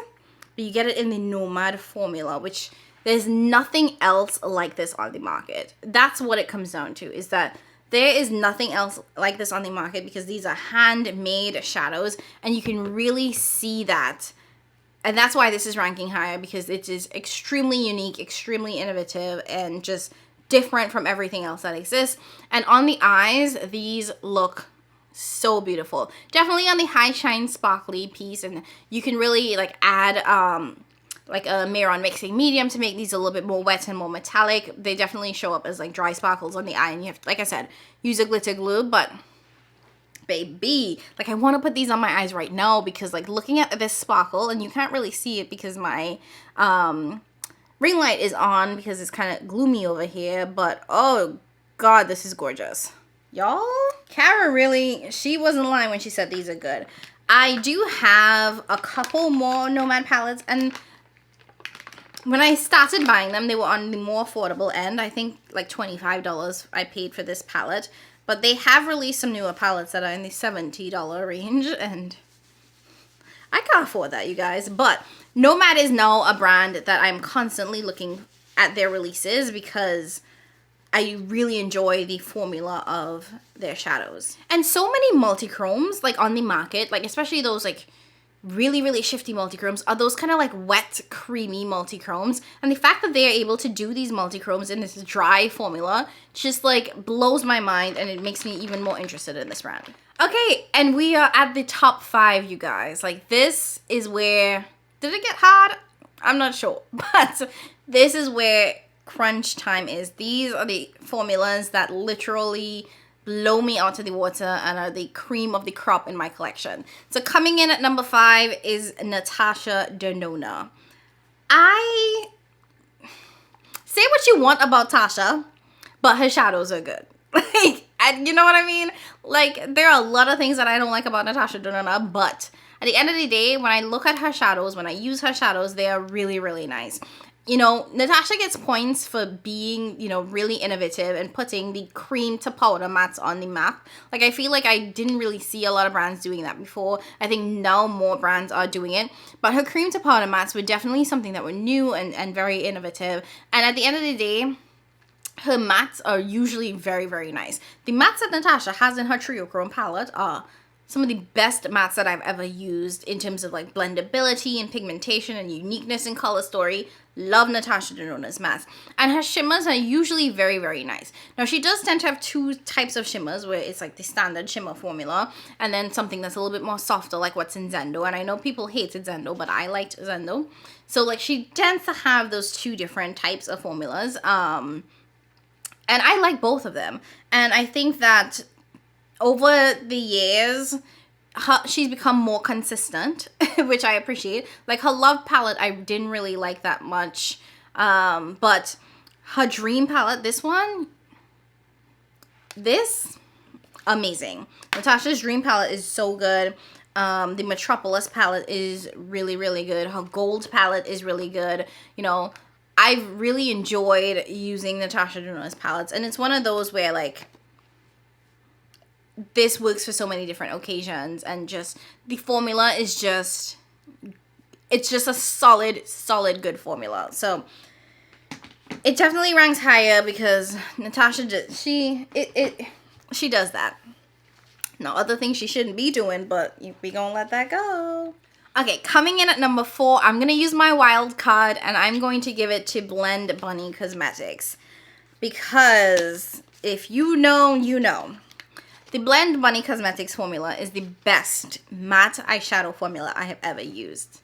but you get it in the Nomad formula, which there's nothing else like this on the market. That's what it comes down to, is that there is nothing else like this on the market, because these are handmade shadows, and you can really see that. And that's why this is ranking higher, because it is extremely unique, extremely innovative, and just different from everything else that exists. And on the eyes, these look so beautiful. Definitely on the high shine sparkly piece, and you can really like add like a mirror mixing medium to make these a little bit more wet and more metallic. They definitely show up as like dry sparkles on the eye, and you have to, like I said, use a glitter glue. But baby, like, I want to put these on my eyes right now, because like looking at this sparkle, and you can't really see it because my ring light is on because it's kind of gloomy over here, but oh god, this is gorgeous, y'all. Cara really, she wasn't lying when she said these are good. I do have a couple more Nomad palettes, and when I started buying them, they were on the more affordable end. I think like $25 I paid for this palette. But they have released some newer palettes that are in the $70 range, and I can't afford that, you guys. But Nomad is now a brand that I'm constantly looking at their releases because I really enjoy the formula of their shadows. And so many multi-chromes like on the market, like especially those like really shifty multi-chromes are those kind of like wet, creamy multi-chromes. And the fact that they are able to do these multi-chromes in this dry formula just like blows my mind, and it makes me even more interested in this brand. Okay, and we are at the top 5, you guys. Like this is where, did it get hard? I'm not sure, but this is where crunch time is. These are the formulas that literally blow me out of the water and are the cream of the crop in my collection. So coming in at number 5 is Natasha Denona. I say what you want about Tasha, but her shadows are good. Like, and you know what I mean? Like, there are a lot of things that I don't like about Natasha Denona, but at the end of the day, when I look at her shadows, when I use her shadows, they are really nice. You know, Natasha gets points for being, you know, really innovative and putting the cream to powder mattes on the map. Like, I feel like I didn't really see a lot of brands doing that before. I think now more brands are doing it. But her cream to powder mattes were definitely something that were new and very innovative. And at the end of the day, her mattes are usually very nice. The mattes that Natasha has in her Trio Chrome palette are some of the best mattes that I've ever used in terms of like blendability and pigmentation and uniqueness in color story. Love Natasha Denona's mattes. And her shimmers are usually very nice. Now she does tend to have 2 types of shimmers, where it's like the standard shimmer formula and then something that's a little bit more softer like what's in Zendo. And I know people hated Zendo, but I liked Zendo. So like she tends to have those 2 different types of formulas. And I like both of them. And I think that over the years, she's become more consistent, which I appreciate. Like her Love palette, I didn't really like that much. But her Dream palette, this amazing. Natasha's Dream palette is so good. The Metropolis palette is really good. Her Gold palette is really good. You know, I've really enjoyed using Natasha Denona's palettes, and it's one of those where like this works for so many different occasions, and just the formula is just, it's just a solid good formula. So it definitely ranks higher because Natasha just, she does that. Now other things she shouldn't be doing, but we gonna let that go. Okay, coming in at number 4, I'm gonna use my wild card, and I'm going to give it to Blend Bunny Cosmetics, because if you know, you know. The Blend Bunny Cosmetics formula is the best matte eyeshadow formula I have ever used.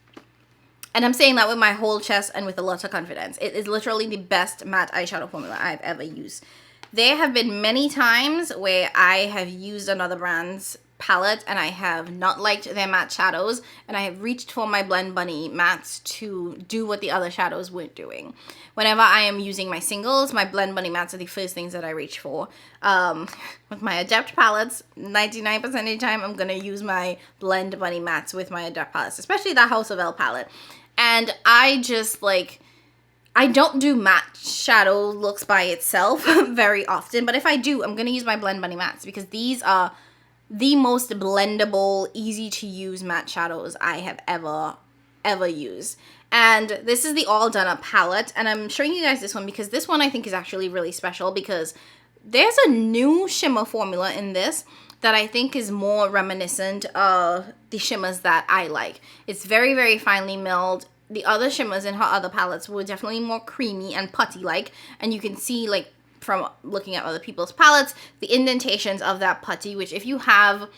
And I'm saying that with my whole chest and with a lot of confidence. It is literally the best matte eyeshadow formula I've ever used. There have been many times where I have used another brand's palette and I have not liked their matte shadows, and I have reached for my Blend Bunny mattes to do what the other shadows weren't doing. Whenever I am using my singles, my Blend Bunny mattes are the first things that I reach for. With my Adept palettes, 99% of the time I'm gonna use my Blend Bunny mattes with my Adept palettes, especially that House of Elle palette. And I just like, I don't do matte shadow looks by itself very often, but if I do, I'm gonna use my Blend Bunny mattes because these are the most blendable, easy to use matte shadows I have ever used. And this is the All Done Up palette, and I'm showing you guys this one because this one I think is actually really special because there's a new shimmer formula in this that I think is more reminiscent of the shimmers that I like. It's very finely milled. The other shimmers in her other palettes were definitely more creamy and putty-like, and you can see like from looking at other people's palettes, the indentations of that putty, which if you have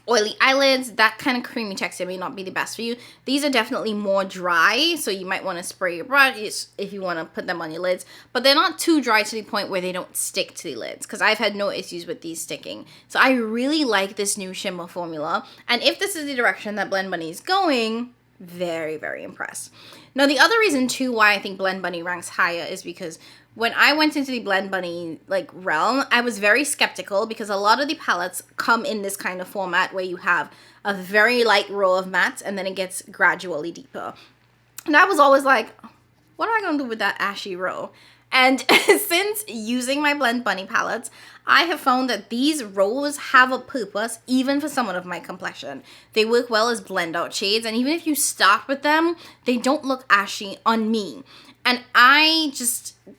oily eyelids, that kind of creamy texture may not be the best for you. These are definitely more dry, so you might want to spray your brush if you want to put them on your lids, but they're not too dry to the point where they don't stick to the lids, because I've had no issues with these sticking. So I really like this new shimmer formula, and if this is the direction that Blend Bunny is going, very impressed. Now the other reason too why I think Blend Bunny ranks higher is because when I went into the Blend Bunny like realm, I was very skeptical because a lot of the palettes come in this kind of format where you have a very light row of mattes and then it gets gradually deeper. And I was always like, what am I going to do with that ashy row? And since using my Blend Bunny palettes, I have found that these rows have a purpose even for someone of my complexion. They work well as blend out shades, and even if you start with them, they don't look ashy on me. And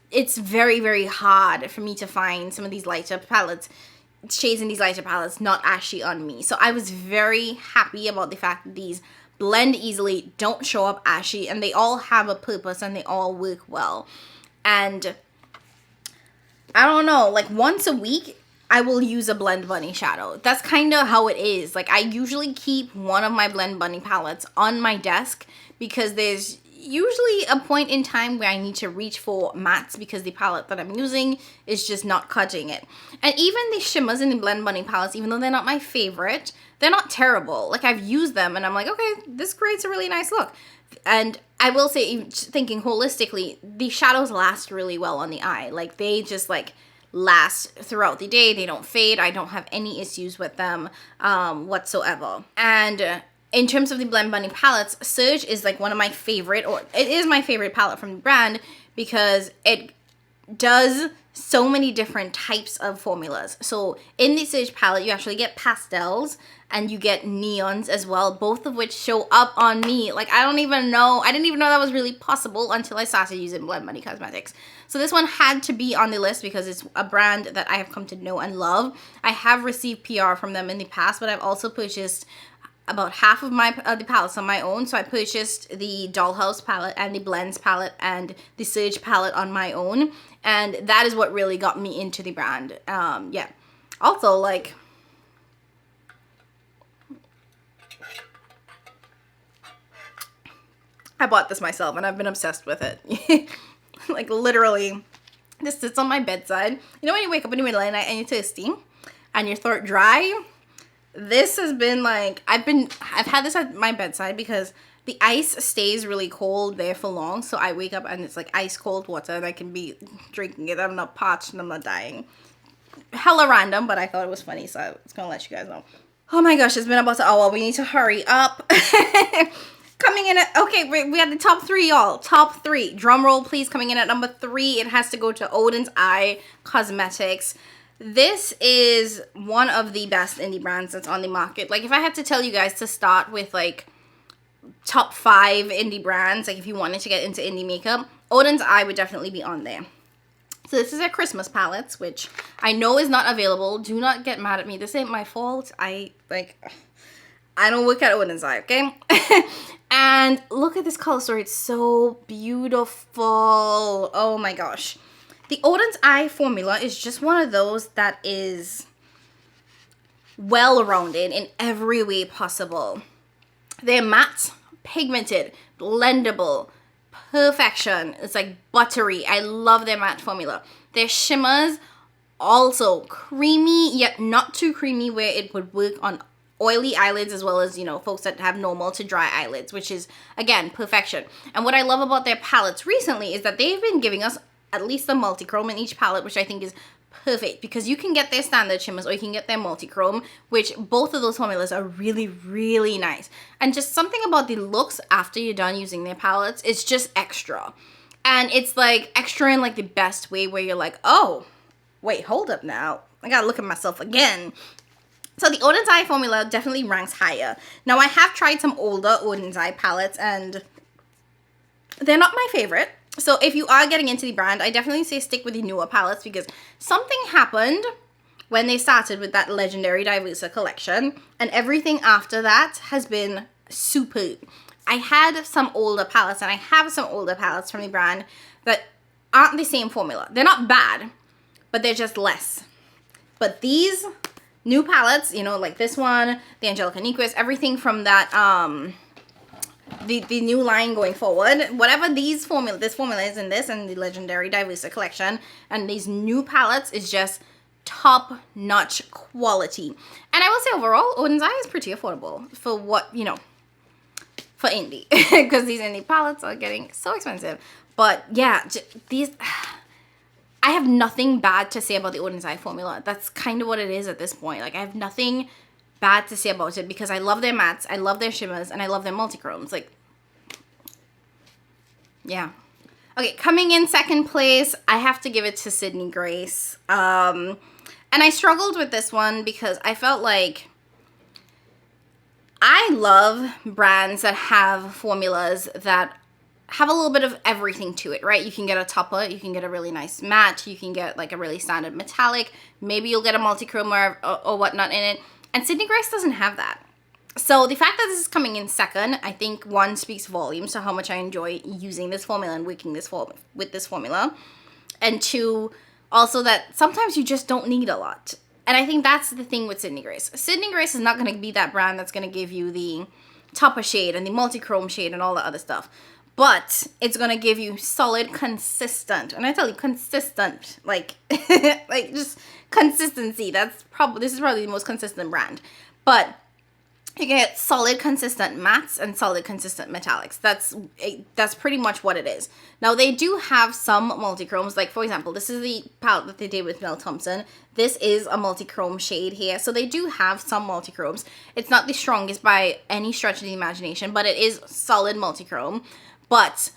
it's very, very hard for me to find some of these lighter palettes, shades in these lighter palettes, not ashy on me. So I was very happy about the fact that these blend easily, don't show up ashy, and they all have a purpose and they all work well. And I don't know, like once a week, I will use a Blend Bunny shadow. That's kind of how it is. Like I usually keep one of my Blend Bunny palettes on my desk because there's usually a point in time where I need to reach for mattes because the palette that I'm using is just not cutting it. And even the shimmers in the Blend Bunny palettes, even though they're not my favorite, they're not terrible. Like I've used them and I'm like, okay, this creates a really nice look. And I will say, thinking holistically, the shadows last really well on the eye. Like they just like last throughout the day. They don't fade. I don't have any issues with them whatsoever. And in terms of the Blend Bunny palettes, Surge is like one of my favorite, or it is my favorite palette from the brand because it does so many different types of formulas. So in the Surge palette, you actually get pastels and you get neons as well, both of which show up on me. Like I didn't even know that was really possible until I started using Blend Bunny cosmetics. So this one had to be on the list because it's a brand that I have come to know and love. I have received PR from them in the past, but I've also purchased about half of my the palettes on my own. So I purchased the Dollhouse palette and the Blends palette and the Surge palette on my own, and that is what really got me into the brand. Yeah. Also, like, I bought this myself and I've been obsessed with it. Like literally, this sits on my bedside. You know when you wake up in the middle of the night and you're thirsty and your throat dry? This has been like, I've had this at my bedside because the ice stays really cold there for long. So I wake up and it's like ice cold water and I can be drinking it. I'm not parched and I'm not dying. Hella random, but I thought it was funny. So I was going to let you guys know. Oh my gosh, it's been about an hour. We need to hurry up. Coming in at, okay, we had the top three, y'all. Top three. Drum roll, please. Coming in at number 3, it has to go to Oden's Eye Cosmetics. This is one of the best indie brands that's on the market. Like, if I had to tell you guys to start with, like, top 5 indie brands, like, if you wanted to get into indie makeup, Oden's Eye would definitely be on there. So this is their Christmas palettes, which I know is not available. Do not get mad at me. This ain't my fault. I don't work at Oden's Eye, okay? And look at this color story. It's so beautiful. Oh, my gosh. The Oden's Eye formula is just one of those that is well-rounded in every way possible. They're matte, pigmented, blendable, perfection. It's like buttery. I love their matte formula. Their shimmers, also creamy, yet not too creamy where it would work on oily eyelids as well as, you know, folks that have normal to dry eyelids, which is, again, perfection. And what I love about their palettes recently is that they've been giving us at least a multi-chrome in each palette, which I think is perfect because you can get their standard shimmers or you can get their multi-chrome, which both of those formulas are really, really nice. And just something about the looks after you're done using their palettes, it's just extra. And it's like extra in like the best way where you're like, oh, wait, hold up now. I gotta look at myself again. So the Oden's Eye formula definitely ranks higher. Now I have tried some older Oden's Eye palettes and they're not my favorite. So if you are getting into the brand, I definitely say stick with the newer palettes because something happened when they started with that legendary Diversa collection, and everything after that has been superb. I had some older palettes, and I have some older palettes from the brand that aren't the same formula. They're not bad, but they're just less. But these new palettes, you know, like this one, the Angelica Nyquist, everything from that, the new line going forward, whatever this formula is in this and the legendary Diversa collection and these new palettes is just top-notch quality. And I will say overall, Oden's Eye is pretty affordable for what, you know, for indie, because these indie palettes are getting so expensive. But yeah, these, I have nothing bad to say about the Oden's Eye formula. That's kind of what it is at this point. Like, I have nothing bad to say about it because I love their mattes, I love their shimmers, and I love their multichromes. Like, yeah. Okay, coming in second place, I have to give it to Sydney Grace. And I struggled with this one because I felt like I love brands that have formulas that have a little bit of everything to it, right? You can get a topper, you can get a really nice matte, you can get like a really standard metallic, maybe you'll get a multichrome or whatnot in it. And Sydney Grace doesn't have that. So the fact that this is coming in second, I think one, speaks volumes to how much I enjoy using this formula and working with this formula. And two, also that sometimes you just don't need a lot. And I think that's the thing with Sydney Grace. Sydney Grace is not going to be that brand that's going to give you the topper shade and the multi-chrome shade and all the other stuff. But it's going to give you solid, consistent, and I tell you, consistent, like, like just consistency. This is probably the most consistent brand. But you get solid, consistent mattes and solid, consistent metallics. That's pretty much what it is. Now, they do have some multi-chromes. Like, for example, this is the palette that they did with Mel Thompson. This is a multi-chrome shade here. So they do have some multi-chromes. It's not the strongest by any stretch of the imagination, but it is solid multi-chrome. But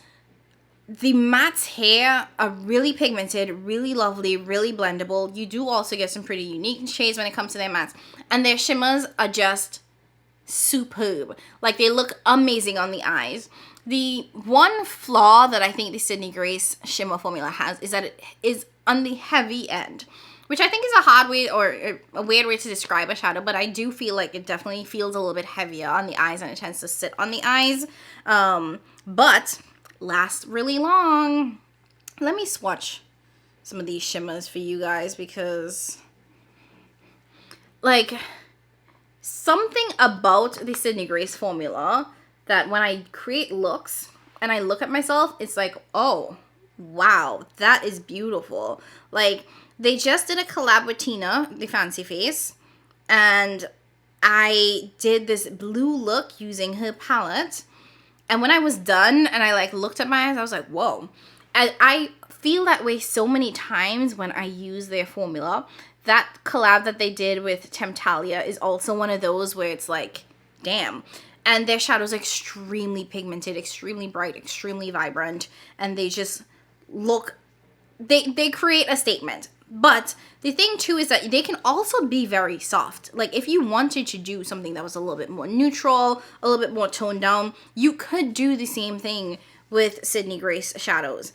the mattes here are really pigmented, really lovely, really blendable. You do also get some pretty unique shades when it comes to their mattes. And their shimmers are just superb. Like, they look amazing on the eyes. The one flaw that I think the Sydney Grace shimmer formula has is that it is on the heavy end, which I think is a hard way or a weird way to describe a shadow, but I do feel like it definitely feels a little bit heavier on the eyes and it tends to sit on the eyes, but lasts really long. Let me swatch some of these shimmers for you guys because, like, something about the Sydney Grace formula that when I create looks and I look at myself, it's like, oh, wow, that is beautiful. Like, they just did a collab with Tina, the Fancy Face, and I did this blue look using her palette. And when I was done and I like looked at my eyes, I was like, whoa. And I feel that way so many times when I use their formula. That collab that they did with Temptalia is also one of those where it's like, damn. And their shadows are extremely pigmented, extremely bright, extremely vibrant. And they just look, they create a statement. But the thing too is that they can also be very soft. Like, if you wanted to do something that was a little bit more neutral, a little bit more toned down, you could do the same thing with Sydney Grace shadows.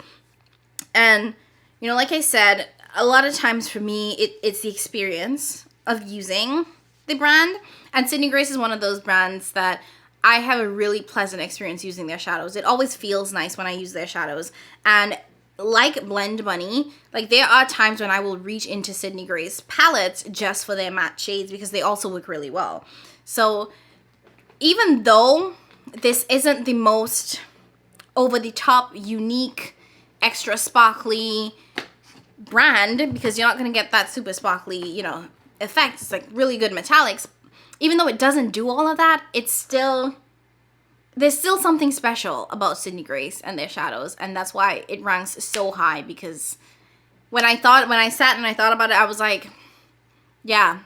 And, you know, like I said, a lot of times for me, it's the experience of using the brand. And Sydney Grace is one of those brands that I have a really pleasant experience using their shadows. It always feels nice when I use their shadows. And like Blend Bunny, like, there are times when I will reach into Sydney Grace palettes just for their matte shades because they also work really well. So even though this isn't the most over-the-top, unique, extra sparkly brand, because you're not going to get that super sparkly, you know, effect. It's like really good metallics. Even though it doesn't do all of that, it's still, there's still something special about Sydney Grace and their shadows, and that's why it ranks so high. Because when I sat and I thought about it, I was like, yeah,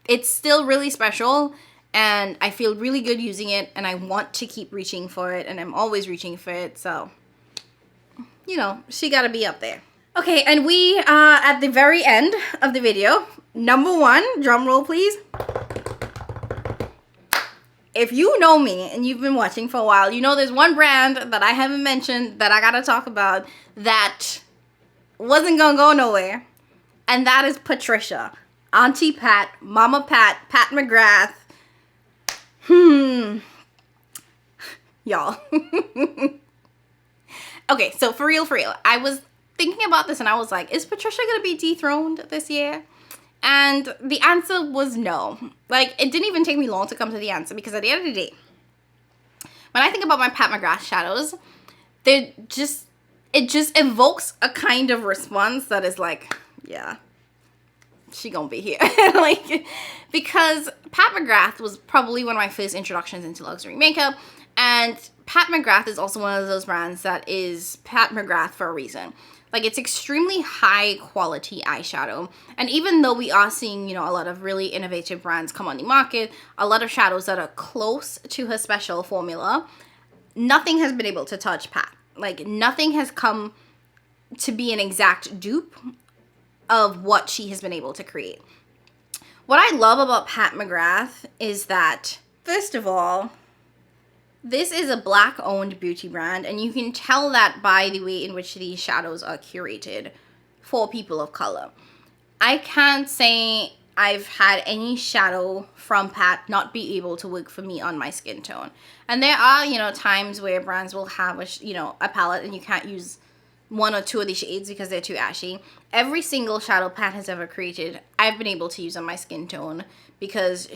it's still really special, and I feel really good using it, and I want to keep reaching for it, and I'm always reaching for it. So, you know, she got to be up there. Okay, and we are at the very end of the video. Number one, drum roll please. If you know me and you've been watching for a while, you know there's one brand that I haven't mentioned that I gotta talk about that wasn't gonna go nowhere. And that is Patricia. Auntie Pat, Mama Pat, Pat McGrath. Y'all. Okay, so for real, I was thinking about this and I was like, is Patricia gonna be dethroned this year? And the answer was no. Like, it didn't even take me long to come to the answer, because at the end of the day, when I think about my Pat McGrath shadows, it just evokes a kind of response that is like, yeah, she gonna be here. Like, because Pat McGrath was probably one of my first introductions into luxury makeup, and Pat McGrath is also one of those brands that is Pat McGrath for a reason. Like, it's extremely high quality eyeshadow. And even though we are seeing, you know, a lot of really innovative brands come on the market, a lot of shadows that are close to her special formula, nothing has been able to touch Pat. Like, nothing has come to be an exact dupe of what she has been able to create. What I love about Pat McGrath is that, first of all, this is a Black-owned beauty brand, and you can tell that by the way in which these shadows are curated for people of color. I can't say I've had any shadow from Pat not be able to work for me on my skin tone. And there are, you know, times where brands will have a palette and you can't use one or two of these shades because they're too ashy. Every single shadow Pat has ever created, I've been able to use on my skin tone because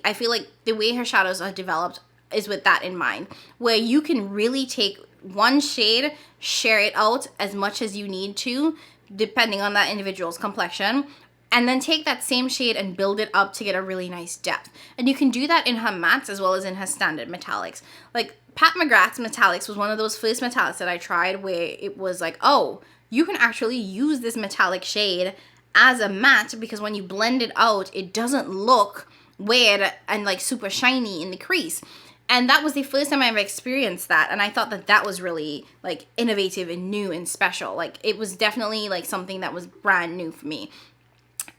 I feel like the way her shadows are developed is with that in mind, where you can really take one shade, share it out as much as you need to, depending on that individual's complexion, and then take that same shade and build it up to get a really nice depth. And you can do that in her mattes as well as in her standard metallics. Like, Pat McGrath's metallics was one of those first metallics that I tried where it was like, oh, you can actually use this metallic shade as a matte, because when you blend it out, it doesn't look weird and like super shiny in the crease. And that was the first time I ever experienced that. And I thought that that was really like innovative and new and special. Like, it was definitely like something that was brand new for me.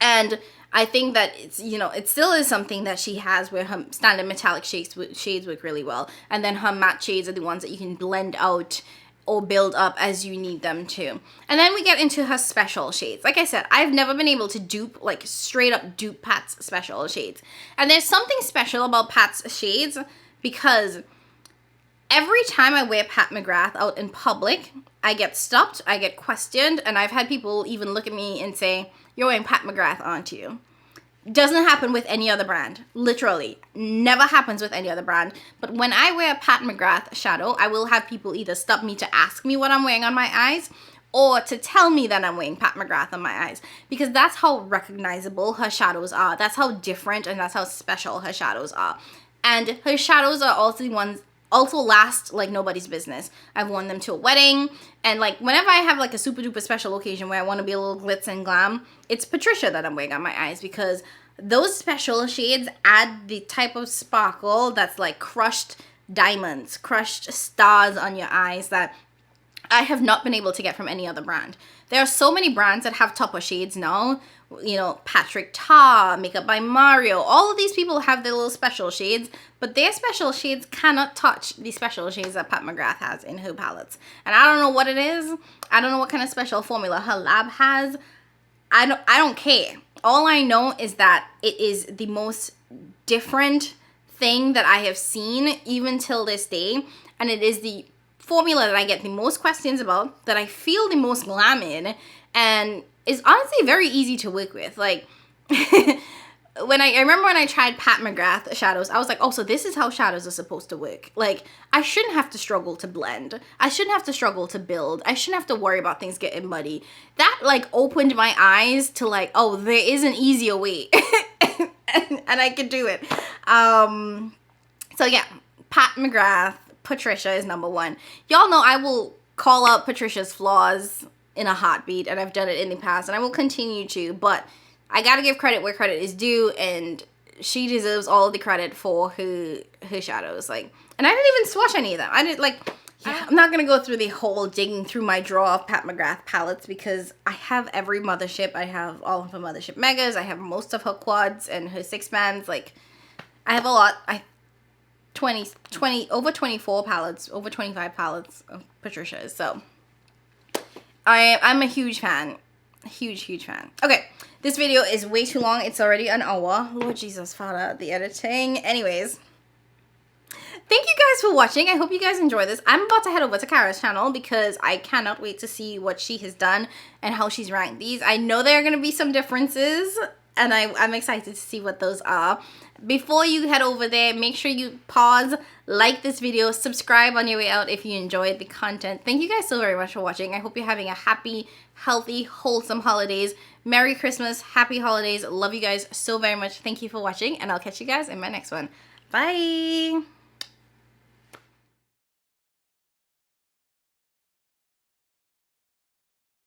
And I think that it's, you know, it still is something that she has where her standard metallic shades work really well. And then her matte shades are the ones that you can blend out or build up as you need them to. And then we get into her special shades. Like I said, I've never been able to dupe, like straight up dupe Pat's special shades. And there's something special about Pat's shades because every time I wear Pat McGrath out in public, I get stopped, I get questioned, and I've had people even look at me and say, "You're wearing Pat McGrath, aren't you?" Doesn't happen with any other brand. Literally. Never happens with any other brand. But when I wear a Pat McGrath shadow, I will have people either stop me to ask me what I'm wearing on my eyes or to tell me that I'm wearing Pat McGrath on my eyes. Because that's how recognizable her shadows are. That's how different and that's how special her shadows are. And her shadows are also the ones also last like nobody's business. I've worn them to a wedding, and like whenever I have like a super duper special occasion where I want to be a little glitz and glam, it's Patricia that I'm wearing on my eyes, because those special shades add the type of sparkle that's like crushed diamonds, crushed stars on your eyes that I have not been able to get from any other brand. There are so many brands that have topper shades now. You know, Patrick Ta, Makeup by Mario, all of these people have their little special shades, but their special shades cannot touch the special shades that Pat McGrath has in her palettes. And I don't know what it is. I don't know what kind of special formula her lab has. I don't care. All I know is that it is the most different thing that I have seen even till this day, and it is the formula that I get the most questions about, that I feel the most glam in, and is honestly very easy to work with. Like, I remember when I tried Pat McGrath shadows, I was like, oh, so this is how shadows are supposed to work. Like, I shouldn't have to struggle to blend. I shouldn't have to struggle to build. I shouldn't have to worry about things getting muddy. That, like, opened my eyes to, like, oh, there is an easier way. and I could do it. So, yeah, Pat McGrath, Patricia is number one. Y'all know I will call out Patricia's flaws in a heartbeat, and I've done it in the past, and I will continue to, but I gotta give credit where credit is due, and she deserves all the credit for her shadows. Like, and I didn't even swatch any of them. I didn't, like, yeah, I'm not gonna go through the whole digging through my drawer of Pat McGrath palettes, because I have every mothership. I have all of her mothership megas, I have most of her quads and her six bands. Like, I have a lot. Over 24 palettes, over 25 palettes of Patricia's. So I'm a huge fan. Huge fan. Okay, this video is way too long. It's already an hour. Lord Jesus, Father, the editing. Anyways, thank you guys for watching. I hope you guys enjoy this. I'm about to head over to Cara's channel because I cannot wait to see what she has done and how she's ranked these. I know there are going to be some differences, and I'm excited to see what those are. Before you head over there, make sure you pause, like this video, subscribe on your way out if you enjoyed the content. Thank you guys so very much for watching. I hope you're having a happy, healthy, wholesome holidays. Merry Christmas, happy holidays. Love you guys so very much. Thank you for watching, and I'll catch you guys in my next one. Bye!